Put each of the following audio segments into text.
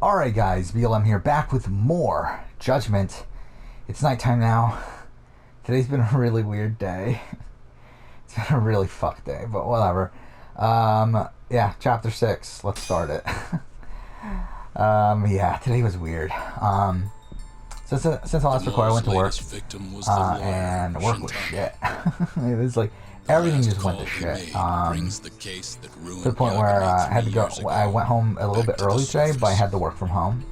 Alright guys, BLM here, back with more Judgment. It's nighttime now. Today's been a really weird day. It's been a really fucked day, but whatever. Yeah, chapter 6. Let's start it. Yeah, today was weird. Since I last recorded, I went to work, and work was shit. It was like, everything just went to shit. To the point where I had to go, I went home a little bit early today, but I had to work from home.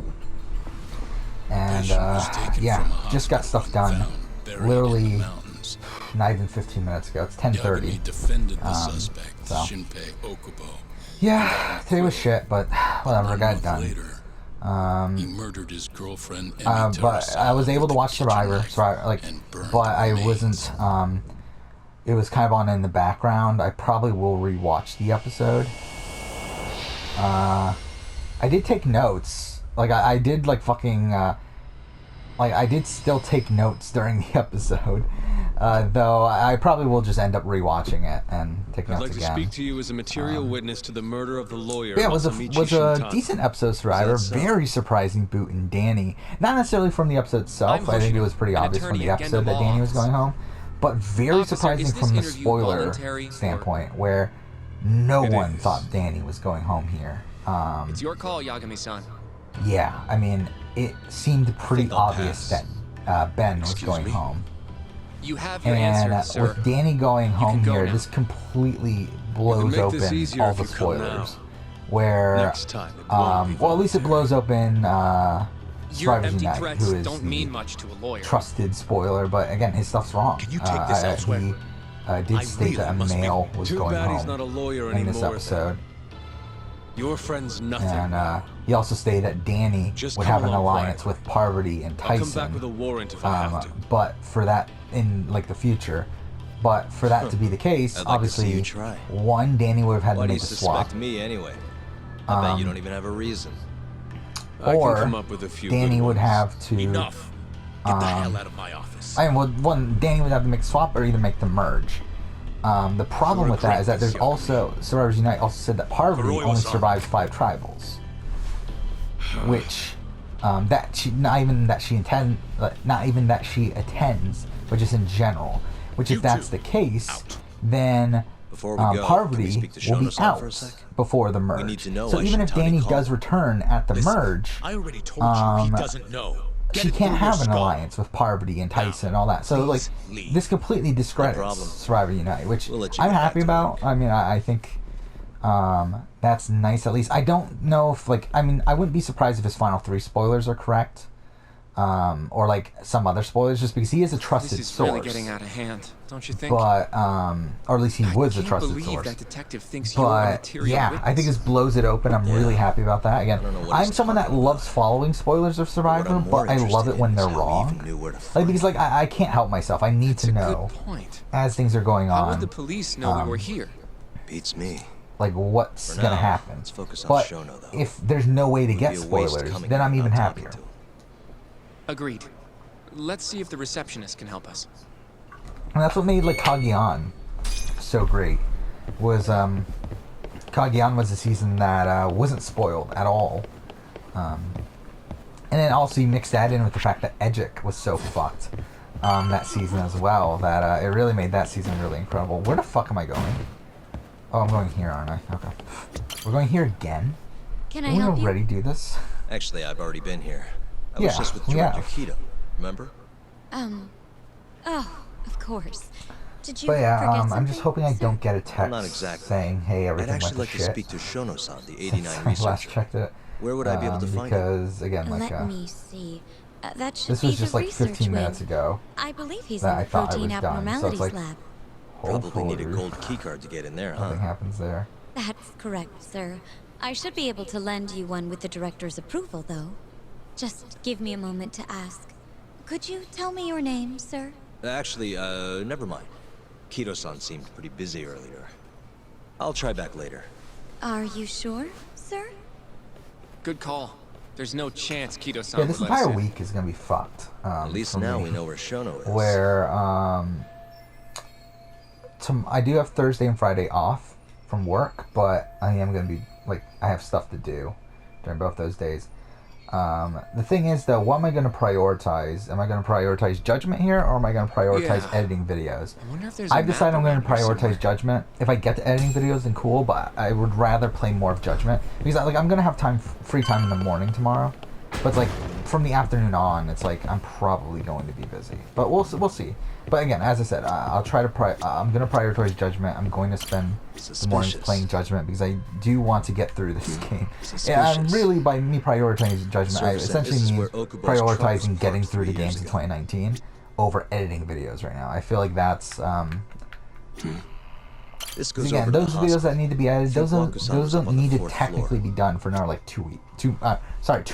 And, yeah, just got stuff done. Literally, not even 15 minutes ago. It's 10:30. So, yeah, today was shit, but whatever, I got it done. He murdered his girlfriend, but I was able to watch Survivor, but I wasn't, it was kind of on in the background. I probably will rewatch the episode. I did take notes. I did, I did still take notes during the episode. Though I probably will just end up rewatching it and take notes again. I'd like to speak to you as a material witness to the murder of the lawyer. Yeah, it was a decent episode of Survivor. Very surprising boot in Danny. Not necessarily from the episode itself. I think it was pretty obvious from the episode that Danny was going home. But very surprising from the spoiler standpoint, where no one thought Danny was going home here. It's your call, Yagami-san. Yeah, I mean, it seemed pretty obvious that Ben was going home. You have your answer, sir. With Danny going home here, this completely blows open all the spoilers. Where, well, at least it blows open Survivors Unite, who is don't mean much to a lawyer. Trusted spoiler, but again, his stuff's wrong. Can you take this elsewhere? He did state that a male was going home not a lawyer in this anymore. episode. Your friend's nothing. And he also stated that Danny would have an alliance with Parvati and Tyson. I'll come back with a warrant if I have to. But for that, in the future, but for that to be the case, obviously, one, Danny would have had to make a swap. Why do you suspect me anyway? I bet you don't even have a reason. Or come up with a few Danny would have to. Enough. Get the hell out of my office. I mean, well, one, Danny would have to make a swap or either make the merge. The problem with that is that there's also Survivors Unite also said that Parvati only survives 5 tribals, which not even that she attends, but just in general. Which if that's the case, then Parvati will be out before the merge. So even if Danny does return at the merge, I already told you he doesn't know. She can't have an alliance with Parvati and Tyson and all that. So, this completely discredits Survivor Unite, which I'm happy about. I mean, I think that's nice at least. I don't know if, I wouldn't be surprised if his final 3 spoilers are correct. Or, some other spoilers, just because he is a trusted source. This is really getting out of hand, don't you think? But, or at least he was a trusted source. That detective thinks but, yeah, I think this blows it open. I'm really happy about that. Again, I'm someone that loves following spoilers of Survivor, but I love it when they're wrong. Because, I can't help myself. I need to know as things are going on. How would the police know we were here? Beats me. What's gonna happen. Let's focus on but Shono, though. if there's no way to get spoilers, then I'm even happier. Agreed. Let's see if the receptionist can help us. And that's what made Kagiyan so great. Was Kagiyan was a season that wasn't spoiled at all. And then also you mix that in with the fact that Edgic was so fucked that season as well, that it really made that season really incredible. Where the fuck am I going? Oh, I'm going here, aren't I? Okay. We're going here again? Can I help you? Did we already do this? Actually, I've already been here. I was just with Director Kido, remember? Oh, of course. Did you but yeah, forget something, I'm just hoping I don't get a text Not exactly. saying, hey, everything went to I'd actually shit. like to speak to Shono-san, the 89 I researcher. last checked it. Where would I be able to find because, again, Let me see. That should this be was just the 15 research minutes wing. ago I believe he's that in I the thought it protein was done. So abnormalities it's lab. Probably need a hopefully gold keycard to get in there, huh? nothing happens there. That's correct, sir. I should be able to lend you one with the director's approval, though. Just give me a moment to ask. Could you tell me your name, sir? Actually, never mind. Kido-san seemed pretty busy earlier. I'll try back later. Are you sure, sir? Good call. There's no chance Kido-san Yeah, this would let us entire in. week is gonna be fucked. At least now we know where Shono is. Where I do have Thursday and Friday off from work, but I am gonna be I have stuff to do during both those days. The thing is, though, what am I going to prioritize? Am I going to prioritize Judgment here, or am I going to prioritize editing videos? I wonder if there's I've decided I'm going to prioritize Judgment. If I get to editing videos, then cool, but I would rather play more of Judgment. Because I'm going to have free time in the morning tomorrow. But it's like, from the afternoon on, it's like, I'm probably going to be busy. But we'll see. But again, as I said, I'll try to I'm going to prioritize Judgment. I'm going to spend the mornings playing Judgment because I do want to get through this game. And really, by me prioritizing Judgment, I essentially mean prioritizing getting through the games in 2019 over editing videos right now. I feel like that's... again, those videos that need to be edited, those don't need to technically be done for another like 2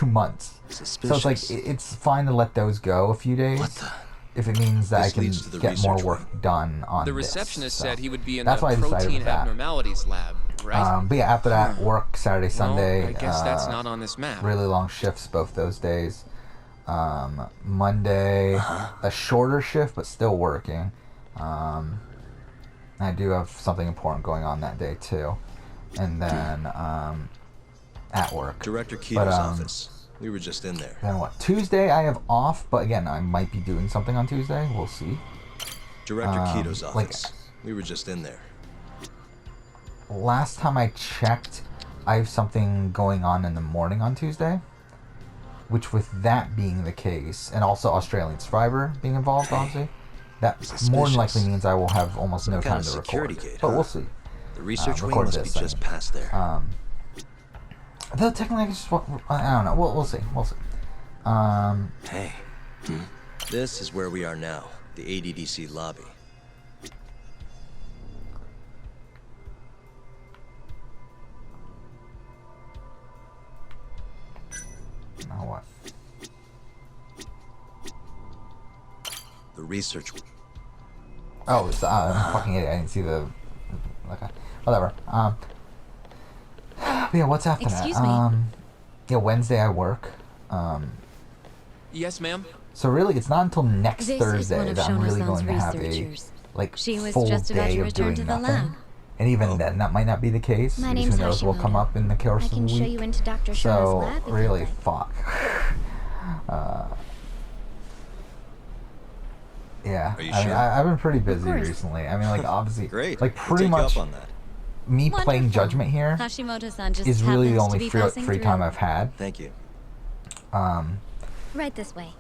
months. So it's like it's fine to let those go a few days if it means that I can get more work done on The this. receptionist So said he would be in that's the why I decided protein with that. abnormalities lab, right? But yeah, after that, work Saturday, Sunday. Well, I guess that's not on this map. Really long shifts both those days. Monday, a shorter shift but still working. I do have something important going on that day too, and then at work. Director Kito's office. We were just in there. Then what? Tuesday I have off, but again I might be doing something on Tuesday. We'll see. Director Kito's office. We were just in there. Last time I checked, I have something going on in the morning on Tuesday. Which, with that being the case, and also Australian Survivor being involved, obviously, that more than likely means I will have almost no time to record. But we'll see. The research wing must be just past there. Though technically, I don't know. We'll see. We'll see. Hey, this is where we are now, the ADDC lobby. Now what? The research. Oh, it's fucking idiot. I didn't see the. Okay, whatever. But yeah, what's after Excuse that? me. Yeah, Wednesday I work. Yes, ma'am. So really, it's not until next This is one Thursday of that I'm really Shona-san's going to have a researchers. She was full just about day to of return doing to the nothing. lab. And even then, that might not be the case. My because name's who knows what will come Hashimoto. up in the course I of the can week. show you into Dr. Shauna's So lab if you'd really, like. fuck. Yeah, Are you I mean, sure? I've been pretty busy course. recently. I mean, like obviously, Great. like We'll pretty take you much up on that. me playing Wonderful. Judgment here Hashimoto-san just is really the happens to only be free passing time through. I've had. Thank you. Right this way.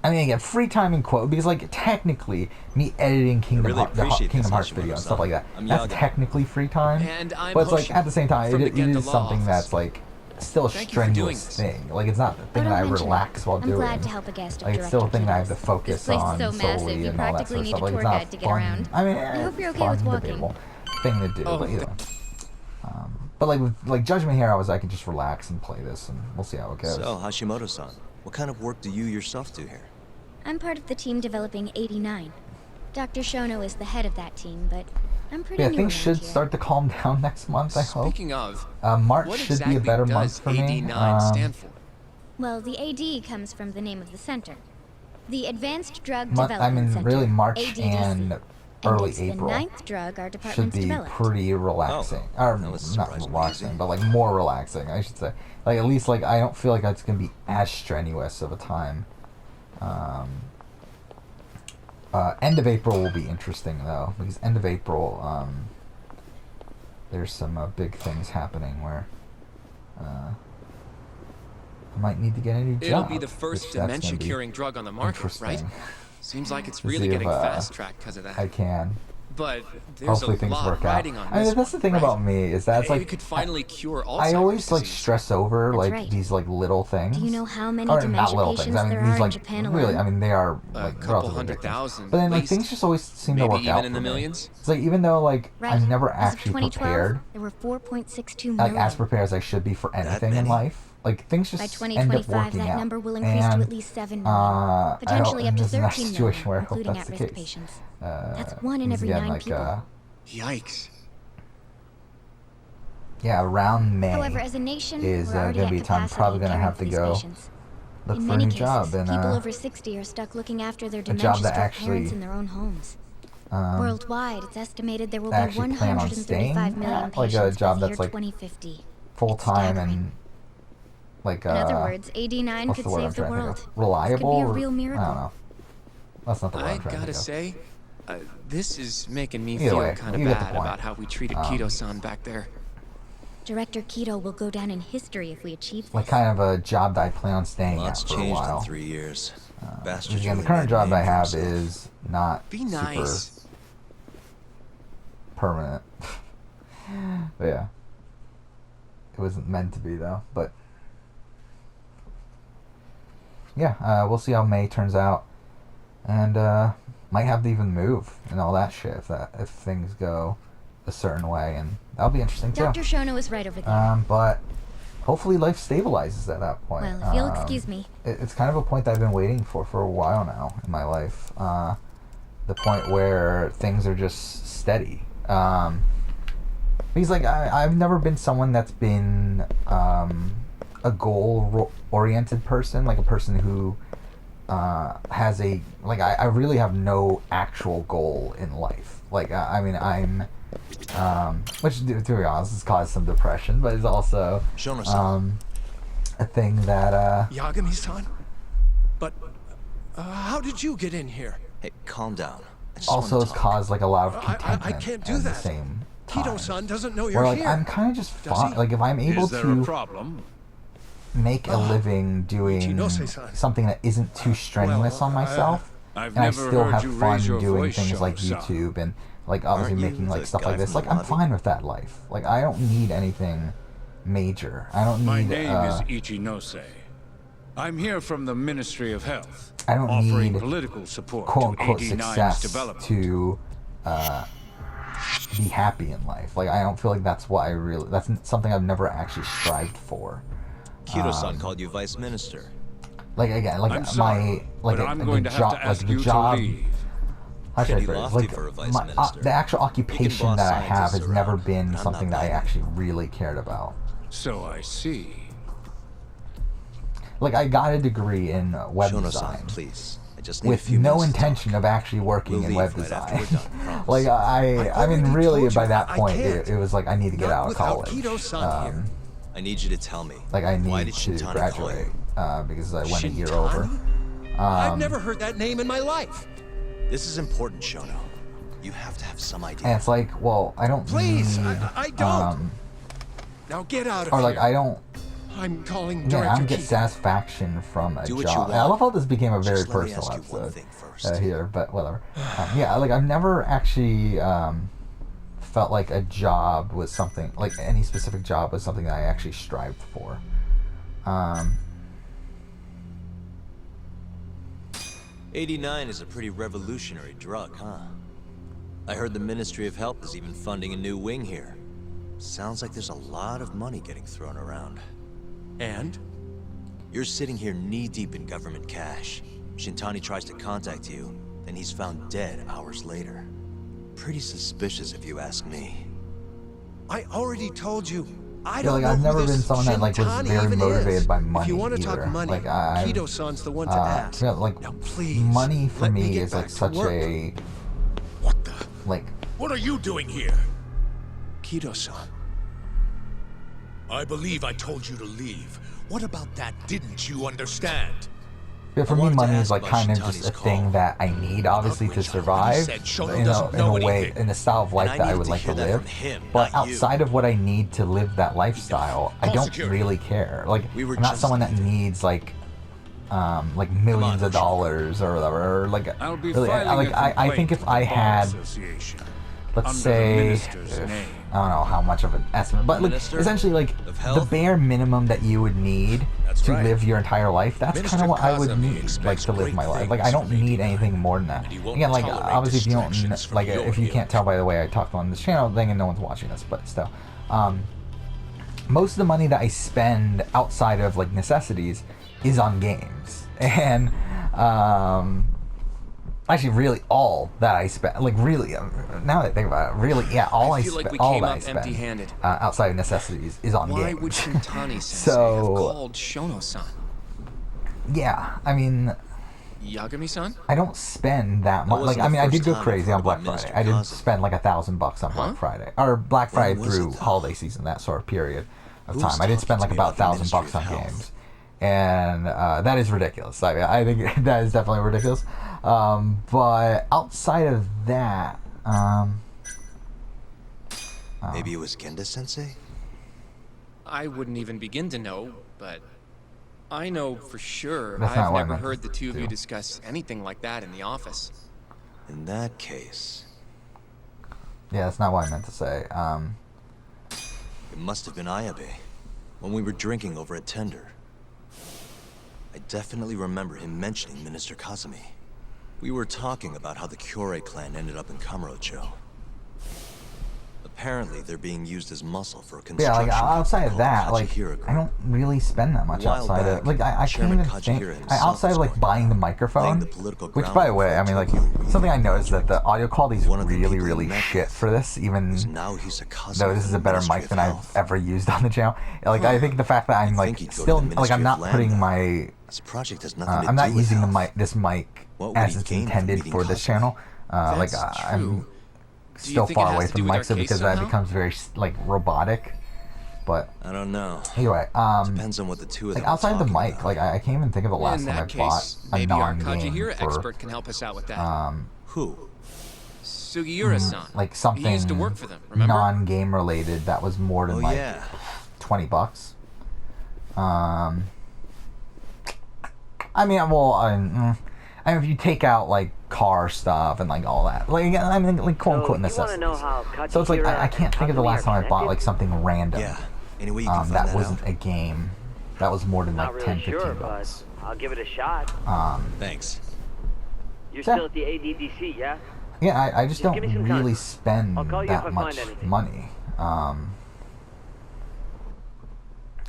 I mean, again, free time in quote, because like technically, me editing Kingdom really Hearts appreciate Hearts this, video and Hashimoto-san. stuff like that, I'm that's Yaga. technically free time. And I'm But it's like Hoshi at the same time, from it the is Genda Law something office. that's like still a Thank you for doing strenuous this. thing. Like it's not the thing Oh, that I don't mention relax it. while I'm doing. glad to help a guest of Like it's still a Director thing that I have to Kito's. focus This place is on so massive, solely you and all that practically sort of need stuff. a Like tour it's not guide to get fun. around. I mean, I hope you're okay fun, with walking. debatable thing to do, Oh, but you know. But like with like Judgment here, I can just relax and play this, and we'll see how it goes. So, Hashimoto-san, what kind of work do you yourself do here? I'm part of the team developing 89. Dr. Shono is the head of that team, but I'm pretty Yeah, new things around should here. start to calm down next month, I hope. Speaking of, March what should exactly be a better does month for me. AD9 stand for? Well, the AD comes from the name of the center. The Advanced Drug I Development mean, Center. really, March ADDC. and early it's April the 9th drug our should department's be developed. pretty relaxing. Or that was not surprisingly relaxing, easy. but like more relaxing, I should say. Like at least like I don't feel like it's gonna be as strenuous of a time. End of April will be interesting though, because end of April, there's some big things happening where I might need to get a new job. It'll be the which first that's gonna be dementia-curing drug on the market, right? interesting. Seems like it's To really see getting if, fast-tracked because of that. I can. But there's Hopefully a things lot work out. riding on I mean, this that's the one, thing right? about me is that it's It like could finally cure Alzheimer's I always like disease. stress over That's like right. these like little things. Do you know how many Or dementia not little patients things. I mean, there these are in like Japan really. alone? I mean, they are A like couple relatively hundred ridiculous. thousand, But then at like least. things just always seem to Maybe work even out in for the me. millions? It's like even though like Right. I'm never As of actually 2012, prepared, there were 4.62 like million. as prepared as I should be for anything in many? life. Like things By just end up 2025, working that out. number will increase to And, at least 7 million. I hope- Potentially up and to this is not a 13 situation where I million, hope including that's the at-risk case. patients. That's 1 in because every again, 9 like, people. Yikes. yeah, around May However, as a nation, is we're already gonna at be a time I'm capacity probably gonna caring have for to these go patients. look In for a many new cases, job and people over 60 are stuck looking after their a job dementia that struck actually parents in their own homes. Worldwide, it's estimated there will I be actually plan on 135 staying million at, like, a patients job by the year that's, like, 2050. full time staggering. and like In other words, AD9 what's could the word I'm save the trying to think world. of? Reliable? This could be a real I miracle. don't know. That's not the word I I'm trying to gotta think say, this is making me Either feel way, kind of you get the bad point. about how we treated Kido-san back there. Director Kido will go down in history if we achieve of. this. Like kind of a job that I plan on staying Lots at for a changed while. in 3 years. Because Bastard again, the really current made a job name I for have himself. is not Be super nice. permanent. But yeah. It wasn't meant to be though, but yeah, we'll see how May turns out, and might have to even move and all that shit if things go a certain way, and that'll be interesting too. Dr. Shono is right over there. But hopefully life stabilizes at that point. Well, if you'll excuse me. It's kind of a point that I've been waiting for a while now in my life. The point where things are just steady. Because like I've never been someone that's been a goal-oriented person, like a person who has a like I really have no actual goal in life. Like I mean I'm which to be honest has caused some depression, but it's also a thing that Yagami-san? But how did you get in here? Hey, calm down. I just also wanna has talk. caused like a lot of I contentment can't do at the that. same time. Kido-san doesn't know Where you're like here. I'm kind of just Does fine. he? Like if I'm able Is there a to problem? make a living doing Ichinose-san. something that isn't too strenuous on myself, I've and I never still heard have you fun raise your doing voice, things like Shono-san. YouTube and like obviously Aren't you making like the stuff guy like this. from Like the I'm lobby? fine with that life. Like I don't need anything major. I don't My need. name is Ichinose. I'm here from the Ministry of Health, I don't offering need political support quote to unquote 89's success development. to be happy in life. Like I don't feel like that's what I really. That's something I've never actually strived for. Kido-san called you vice minister. Like again, like I'm sorry, like but I'm the going to have job, to ask like the you job. to leave. How should I Pretty phrase it? lofty Like for a vice my, minister. the actual occupation boss that I have scientists has never around, been but I'm something not that I biting. actually really cared about. So I see. Like I got a degree in web Shono-san, design please. I just need a with few no minutes to intention talk. of actually working We'll in web leave right design. after we're done, promise. Like I mean, already really told by you that I point, can't. it was like I need to get Not out of without college. Kido-san here. I need you to tell me. Like I why need did to Shintani graduate call you? because I went a year Shintani? over. I've never heard that name in my life. This is important, Shono. You have to have some idea. And it's like, well, I don't Please, need. I don't. Now get out of Or here. like I don't. I'm calling Yeah, I Director don't get Kido. satisfaction from a Do what you job. want. I love how this became a very Just let me personal ask you one episode thing first. here, but whatever. Yeah, like I've never actually felt like a job was something, like any specific job was something that I actually strived for. 89 is a pretty revolutionary drug, huh? I heard the Ministry of Health is even funding a new wing here. Sounds like there's a lot of money getting thrown around. And? You're sitting here knee-deep in government cash. Shintani tries to contact you, and he's found dead hours later. Pretty suspicious if you ask me. I already told you. I Yeah, don't like know I've who never this been someone that like was Shintani very even motivated is. by money If you want to either. talk money, Like I, Kido-san's the one to ask. yeah, like Now please, money for let me me get is like back to such work. a What the? like. What are you doing here? Kido-san. I believe I told you to leave. What about that? Didn't you understand? Yeah, for I me, wanted to money ask is like about kind of Shintani's just a call. thing that I need, obviously, to Which I already survive. said Shono In doesn't a know way, anything. in a style of life And I that I needed would to like to hear that live. from him, But not you. outside of what I need to live that lifestyle, I Call don't security. really care. Like, We were I'm not just someone that leaving. needs like millions of Hoshi. dollars or whatever. Or like, I'll be really, filing I think if I had, let's under the say, minister's name. I don't know how much of an estimate, but like, Minister essentially like of the Health? bare minimum that you would need That's to right. live your entire life. That's Minister kind of what I would Kazami need, like expects to live great my life. Like I things don't from need 89, anything more than that. and he won't Again, like tolerate obviously if you don't distractions from like your if you can't ilk. tell by the way I talk on this channel thing and no one's watching this, but still, most of the money that I spend outside of like necessities is on games, and actually really all that I spend, like really, now that I think about it, really, yeah, all I, I feel like we spend, all came that I up spend empty-handed. outside of necessities is on Why games. would Shintani-sensei So- have called Shono-san? Yeah, I mean, Yagami-san? I don't spend that much. Like, wasn't I the mean, I did first go time I've crazy heard on about Black Minister Friday. I didn't Kazu. spend like $1,000 on Black Friday, or Black Friday was through it, though? holiday season, that sort of period of Who's time. I did spend like talking to me about about the $1,000 on Ministry of games. and that is ridiculous. I think that is definitely ridiculous. But outside of that, maybe it was Genda-sensei? I wouldn't even begin to know, but I know for sure That's not I've what I never meant heard the two of you to. discuss anything like that in the office. In that case, yeah, that's not what I meant to say. it must have been Ayabe, when we were drinking over at Tender. I definitely remember him mentioning Minister Kazumi. We were talking about how the Kyorei clan ended up in Kamurocho. Apparently, they're being used as muscle for a Yeah, construction like outside of called that, like Kajihira Group. I don't really spend that much A while outside of back, like I can't Chairman even think. Kajihira himself Outside of was like buying the microphone, laying the political which by the groundwork way, for I mean like Tokyo. something I noticed that the audio quality is One of the really people he really met shit with for this. Even is Naohisa Kazumi though this from is the a better Ministry mic of than I've Health. ever used on the channel. Like I think the fact that I'm I like think he'd go to still the like I'm Ministry not of putting Land, my This project has nothing to I'm do not with using the health. this mic What would as he it's gain from intended meeting for this Kazumi? channel. Like That's I'm true. Do you still think it far has away to from do the with mic, our so case because that somehow? becomes very like robotic. But I don't know. anyway, Depends on what the two of them like outside are the talking mic, about. like I can't even think of the last In time I that bought case, a maybe our non-game Kajihira for expert can help us out with that. Who? Sugiura-san. like He something used to work for them, remember? non-game related that was more than Oh like yeah. $20. I mean, well, I mean, if you take out like car stuff and like all that, like I mean, like quote unquote necessities. So it's like I can't think of the last time I bought like something random. Yeah. Any way you can find that that wasn't out? a game. That was more than like Not really 10, sure, 15 but bucks. I'll give it a shot. Thanks. You're Yeah. still at the ADDC, yeah? Yeah, I just don't give me some time. really spend I'll call you if I that find much anything. money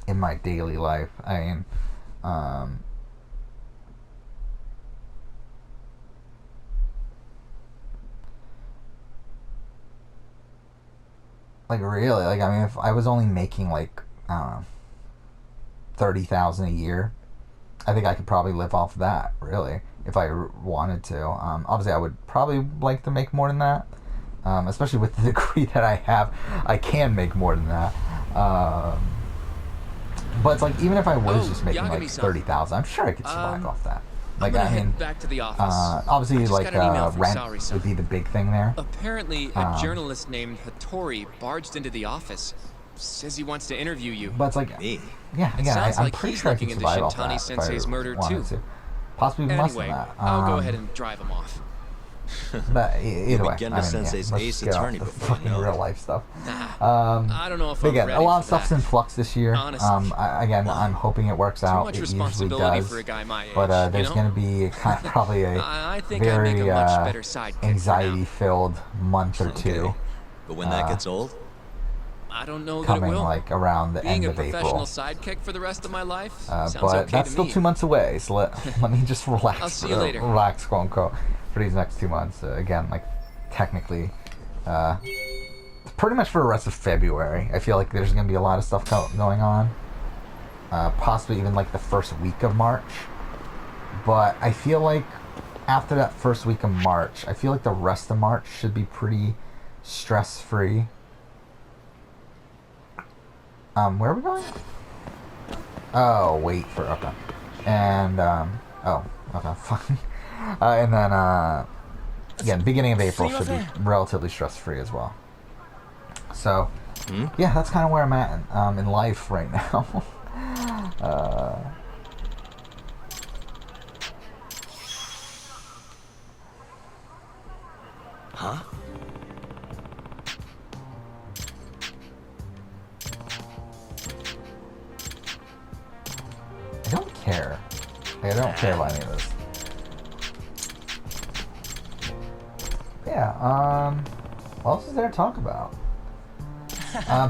in my daily life. I mean, like really, like I mean, if I was only making like I don't know, 30,000 a year, I think I could probably live off of that. Really, if I wanted to. Obviously, I would probably like to make more than that. Especially with the degree that I have, I can make more than that. But it's like even if I was just making like Yagami-san. 30,000, I'm sure I could survive off that. Like I'm gonna I mean, head back to the office. obviously I just like got an email from rent Saori-san. would be the big thing there. Apparently, a journalist named Hattori barged into the office. Says he wants to interview you. But it's like, Me? yeah, It again, sounds I'm like pretty he's sure I looking could into survive off Shintani that Sensei's if I murder, wanted too. to. Possibly even less than Anyway, that. I'll go ahead and drive him off. But either way, Genda I mean, Sensei's let's ace get off attorney the before you fucking know it. real life stuff. I don't know if But I'm again, ready a lot of for stuff's that. in flux this year. Honestly. I'm hoping it works Too out. much It usually responsibility does. for a guy my age, But you there's know? going to be kind of probably a I think I'd make very a much better sidekick for now. anxiety-filled month or two Okay. But when that gets old, I don't know that coming it will. like around the Being end a of professional April. sidekick for the rest of my life sounds But okay that's to still me. 2 months away, so let me just relax. I'll see you later. Relax, quote unquote, for these next 2 months. Again, like technically, pretty much for the rest of February. I feel like there's gonna be a lot of stuff going on. Possibly even like the first week of March. But I feel like after that first week of March, I feel like the rest of March should be pretty stress-free. Where are we going? Oh, wait for, okay. And, oh, okay, fine. And then, again, beginning of April should be relatively stress-free as well. So, yeah, that's kind of where I'm at in life right now. huh? I don't care. Like, I don't care about any of this. Yeah, what else is there to talk about?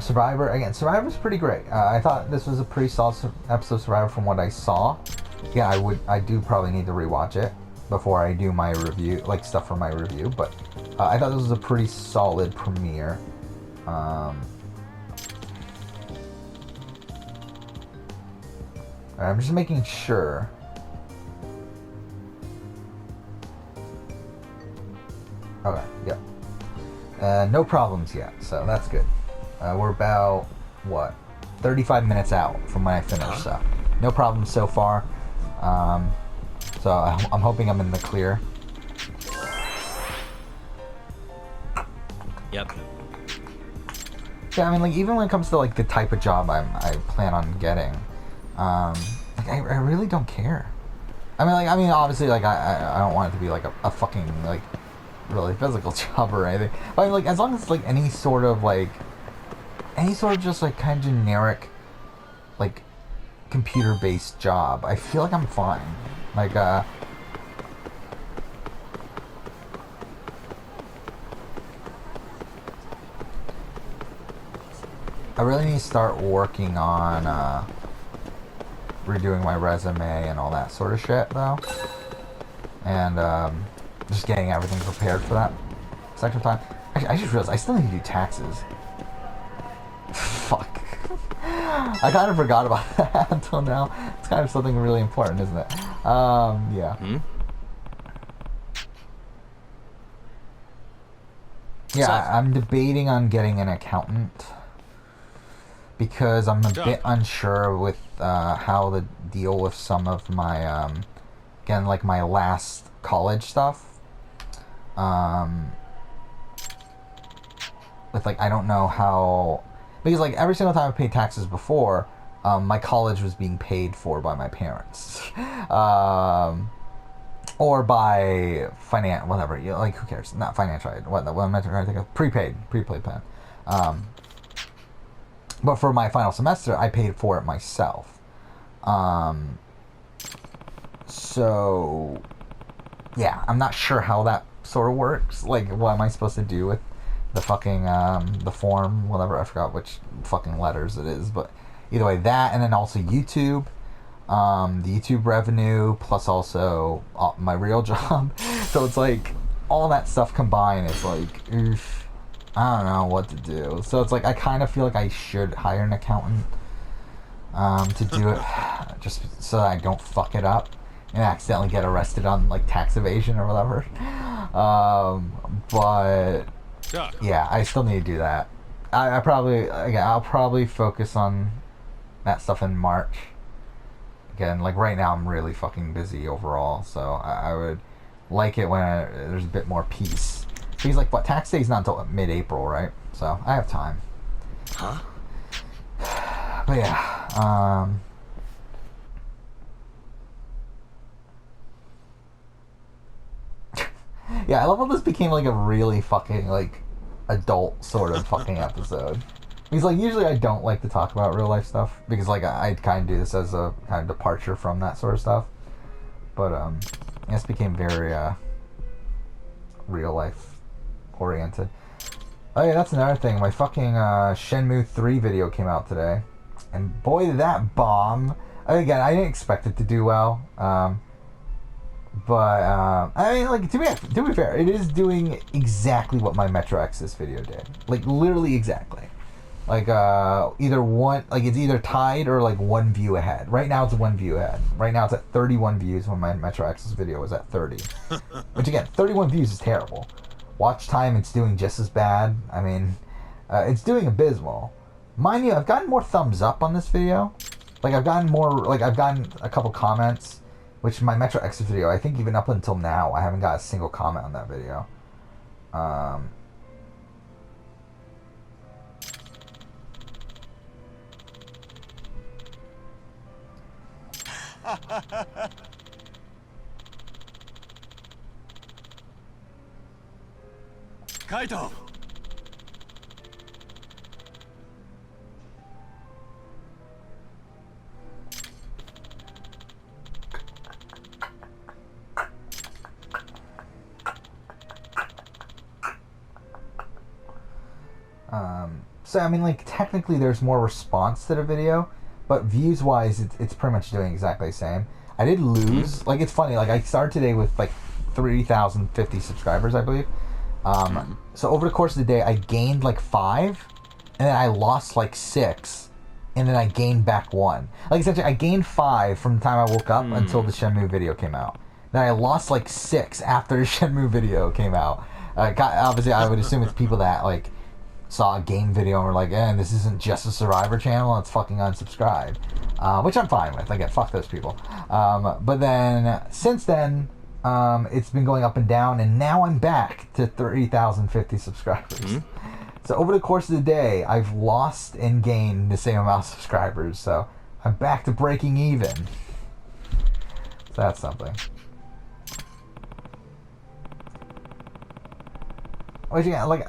Survivor, again, Survivor's pretty great. I thought this was a pretty solid episode of Survivor from what I saw. Yeah, I do probably need to rewatch it before I do my review, like stuff for my review, but I thought this was a pretty solid premiere. I'm just making sure. Okay, yeah. No problems yet, so that's good. We're about, what, 35 minutes out from when I finish, so no problems so far. So I'm hoping I'm in the clear. Yep. Yeah, I mean, like, even when it comes to, like, the type of job I plan on getting, like, I really don't care. I mean, obviously, like, I don't want it to be, like, a fucking, like, really physical job or anything. But, I mean, like, as long as it's, like, any sort of just, like, kind of generic, like, computer-based job, I feel like I'm fine. Like, I really need to start working on, redoing my resume and all that sort of shit, though. And, just getting everything prepared for that section of time. Actually, I just realized I still need to do taxes. Fuck. I kind of forgot about that until now. It's kind of something really important, isn't it? Yeah. Yeah, I'm debating on getting an accountant because I'm a bit unsure with how to deal with some of my, again, like my last college stuff. With, like, I don't know how... Because, like, every single time I paid taxes before, my college was being paid for by my parents. Or by whatever. You know, like, who cares? Not financial aid. What am I trying to think of? Prepaid plan. But for my final semester, I paid for it myself. So... Yeah, I'm not sure how that sort of works. Like, what am I supposed to do with the fucking, the form, whatever, I forgot which fucking letters it is, but either way, that, and then also YouTube, the YouTube revenue, plus also my real job. So it's like, all that stuff combined, it's like, oof, I don't know what to do. So it's like, I kind of feel like I should hire an accountant, to do it, just so that I don't fuck it up and accidentally get arrested on, like, tax evasion or whatever. But yeah, I still need to do that. I'll probably focus on that stuff in March. Again, like, right now I'm really fucking busy overall, so I would like it when there's a bit more peace. Because, like, what, tax day is not until mid-April, right? So I have time. Huh? But yeah, yeah, I love how this became, like, a really fucking, like, adult sort of fucking episode. Because, like, usually I don't like to talk about real life stuff. Because, like, I kind of do this as a kind of departure from that sort of stuff. But, this became very, real life oriented. Oh yeah, that's another thing. My fucking, Shenmue 3 video came out today. And boy, did that bomb. Again, I didn't expect it to do well. But, I mean, like, to be fair, it is doing exactly what my Metro Exodus video did. Like, literally exactly. Like, it's either tied or, like, one view ahead. Right now, it's one view ahead. Right now, it's at 31 views when my Metro Exodus video was at 30. Which, again, 31 views is terrible. Watch time, it's doing just as bad. I mean, it's doing abysmal. Mind you, I've gotten more thumbs up on this video. Like, I've gotten a couple comments. Which my Metro Exodus video, I think even up until now, I haven't got a single comment on that video. Kaito! So, I mean, like, technically there's more response to the video, but views-wise, it's pretty much doing exactly the same. I did lose, like, it's funny, like, I started today with, like, 3,050 subscribers, I believe. So over the course of the day, I gained, like, 5, and then I lost, like, 6, and then I gained back 1. Like, essentially, I gained 5 from the time I woke up until the Shenmue video came out. Then I lost, like, 6 after the Shenmue video came out. Obviously, I would assume it's people that, like, saw a game video and were like, this isn't just a Survivor channel, let's fucking unsubscribe. Which I'm fine with. Again, fuck those people. But then, since then, it's been going up and down, and now I'm back to 30,050 subscribers. Mm-hmm. So over the course of the day, I've lost and gained the same amount of subscribers. So I'm back to breaking even. So that's something. Which, yeah, like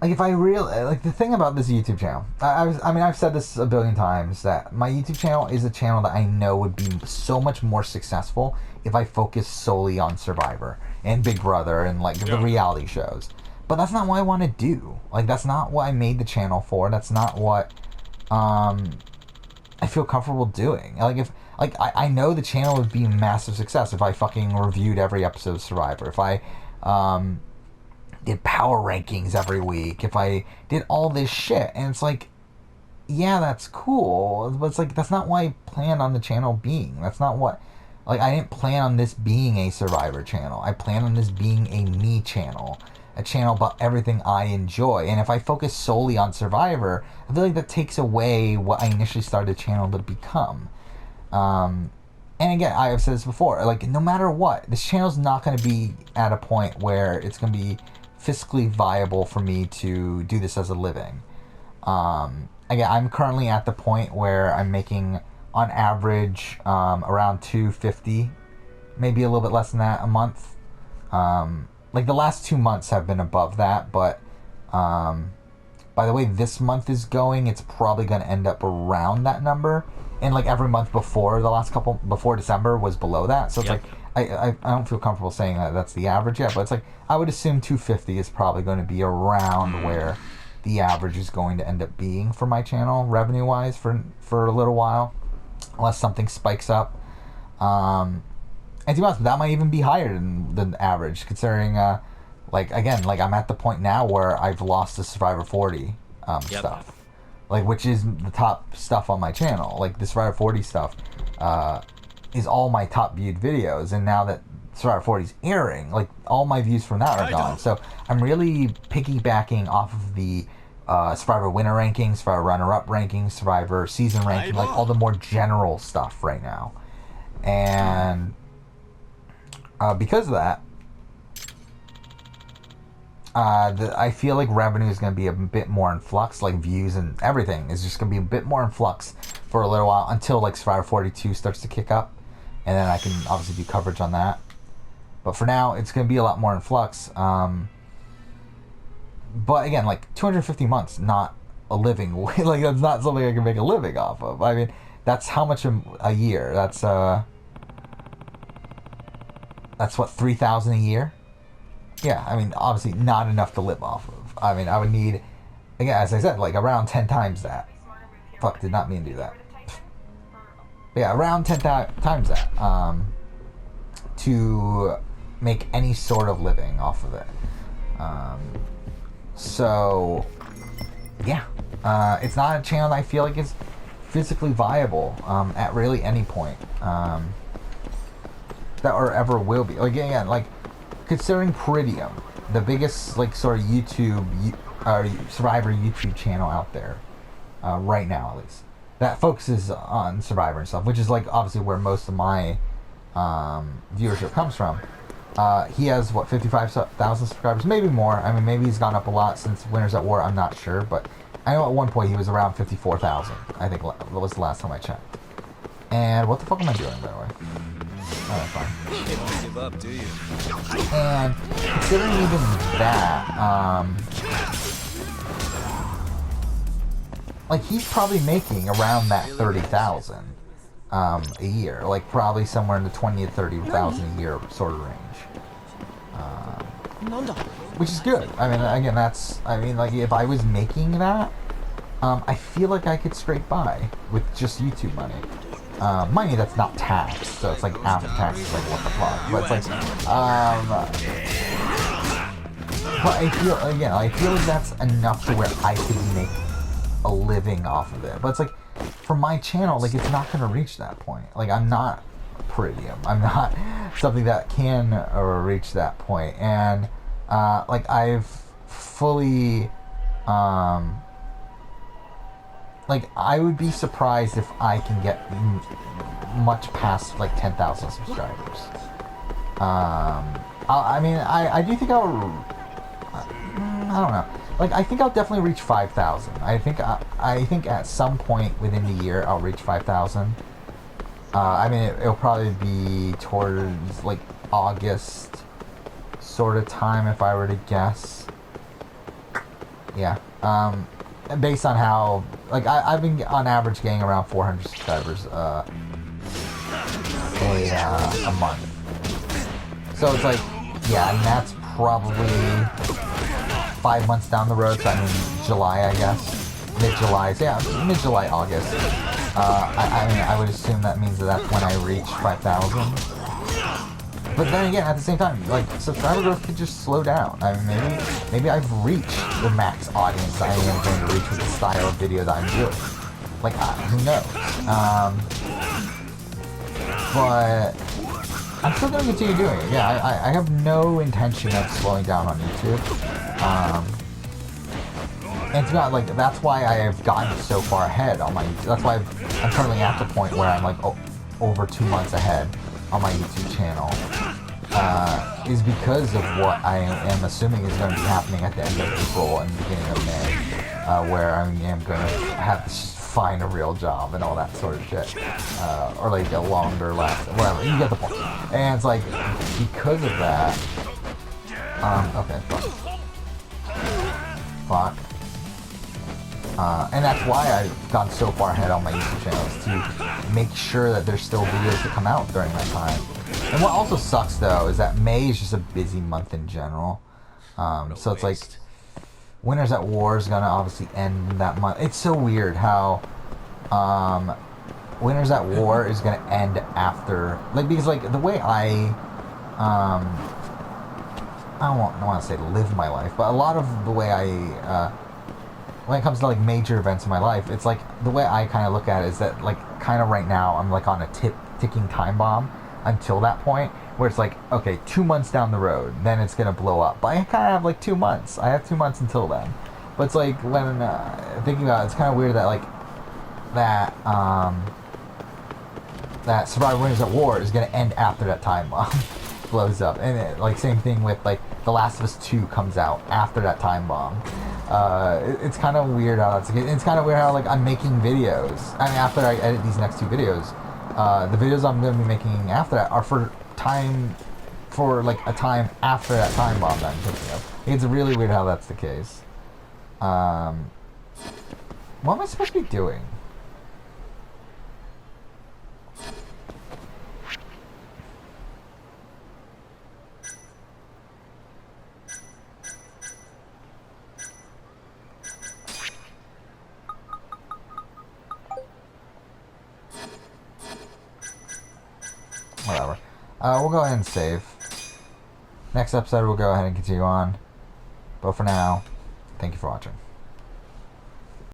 if I really, like, the thing about this YouTube channel, I've said this a billion times, that my YouTube channel is a channel that I know would be so much more successful if I focus solely on Survivor and Big Brother and, like, the reality shows. But that's not what I want to do. Like, that's not what I made the channel for. That's not what I feel comfortable doing. Like, I know the channel would be a massive success if I fucking reviewed every episode of Survivor. If I did power rankings every week. If I did all this shit. And it's like, yeah, that's cool. But it's like, that's not what I planned on the channel being. That's not what... Like, I didn't plan on this being a Survivor channel. I planned on this being a me channel. A channel about everything I enjoy. And if I focus solely on Survivor, I feel like that takes away what I initially started the channel to become. And again, I have said this before, like, no matter what, this channel's not going to be at a point where it's going to be fiscally viable for me to do this as a living. Again, I'm currently at the point where I'm making, on average, around $250, maybe a little bit less than that, a month. Like, the last 2 months have been above that, but by the way this month is going, it's probably going to end up around that number. And, like, every month before before December was below that. So it's like, I don't feel comfortable saying that that's the average yet, but it's like, I would assume 250 is probably going to be around where the average is going to end up being for my channel, revenue-wise, for a little while, unless something spikes up. And to be honest, that might even be higher than average, considering, like, again, like, I'm at the point now where I've lost the Survivor 40 stuff. Like, which is the top stuff on my channel. Like, the Survivor 40 stuff is all my top viewed videos, and now that Survivor 40 is airing, like, all my views from that are gone. So I'm really piggybacking off of the Survivor winner rankings, Survivor runner-up rankings, Survivor season ranking, like, all the more general stuff right now. And because of that, I feel like revenue is going to be a bit more in flux, like views and everything is just going to be a bit more in flux for a little while until, like, Survivor 42 starts to kick up, and then I can obviously do coverage on that. But for now, it's going to be a lot more in flux. But again, like, 250 months, not a living, like, that's not something I can make a living off of. I mean, that's how much a year? That's what, 3,000 a year? Yeah, I mean, obviously not enough to live off of. I mean, I would need, again, as I said, like, around 10 times that. Fuck, did not mean to do that. But yeah, around 10 times that, to make any sort of living off of it. So, yeah. It's not a channel that I feel like is physically viable at really any point. That or ever will be. Like, again, like, considering Peridium, the biggest, like, sort of Survivor YouTube channel out there, right now at least, that focuses on Survivor and stuff, which is, like, obviously where most of my viewership comes from. He has, what, 55,000 subscribers, maybe more. I mean, maybe he's gone up a lot since Winners at War, I'm not sure, but I know at one point he was around 54,000, I think was the last time I checked. And what the fuck am I doing, by the way? Oh, fine. You don't give up, do you? And considering even that, like, he's probably making around that 30,000 a year, like, probably somewhere in the 20 to 30,000 a year sort of range, which is good. I mean, again, like, if I was making that, I feel like I could scrape by with just YouTube money. Mind you, that's not taxed, so it's like after tax, it's like, what the fuck, but it's like, but I feel like that's enough to where I could make a living off of it. But it's like, for my channel, like, it's not gonna reach that point. Like, I'm not Peridium, I'm not something that can reach that point, and like, I've fully like, I would be surprised if I can get much past, like, 10,000 subscribers. I mean, I do think I'll... I don't know. Like, I think I'll definitely reach 5,000. I think at some point within the year I'll reach 5,000. I mean, it'll probably be towards, like, August sort of time if I were to guess. Yeah. Based on how, like, I've been on average getting around 400 subscribers a month. So it's like, yeah, and that's probably 5 months down the road. So I mean, July, I guess, mid-July. So yeah, mid-July, August. I mean, I would assume that means that that's when I reach 5,000. But then again, at the same time, like, subscriber growth could just slow down. I mean, maybe I've reached the max audience I am going to reach with the style of video that I'm doing. Like, who knows? But I'm still going to continue doing it. Yeah, I have no intention of slowing down on YouTube. And it's not like, that's why I have gotten so far ahead on my YouTube. That's why I'm currently at the point where I'm like over 2 months ahead on my YouTube channel. Is because of what I am assuming is going to be happening at the end of April and beginning of May, where I am going to have to find a real job and all that sort of shit, or like a longer last, whatever. You get the point. And it's like, because of that, okay, fuck. And that's why I've gone so far ahead on my YouTube channel, is to make sure that there's still videos to come out during that time. And what also sucks, though, is that May is just a busy month in general. So it's like, Winners at War is going to obviously end that month. It's so weird how Winners at War is going to end after, like, because, like, the way I don't want to say live my life, but a lot of the way I, when it comes to, like, major events in my life, it's like, the way I kind of look at it is that, like, kind of right now, I'm, like, on a ticking time bomb until that point, where it's like, okay, 2 months down the road, then it's gonna blow up. But I kind of have, like, 2 months. I have 2 months until then. But it's like, when, thinking about it, it's kind of weird that, like, that Survivor Winners at War is gonna end after that time bomb blows up. And, like, same thing with, like, The Last of Us 2 comes out after that time bomb. It's kind of weird how that's, it's kind of weird how, like, I'm making videos. I mean, after I edit these next 2 videos, the videos I'm going to be making after that are for like a time after that time bomb that I'm thinking of. It's really weird how that's the case. What am I supposed to be doing? Whatever. We'll go ahead and save. Next episode, we'll go ahead and continue on. But for now, thank you for watching.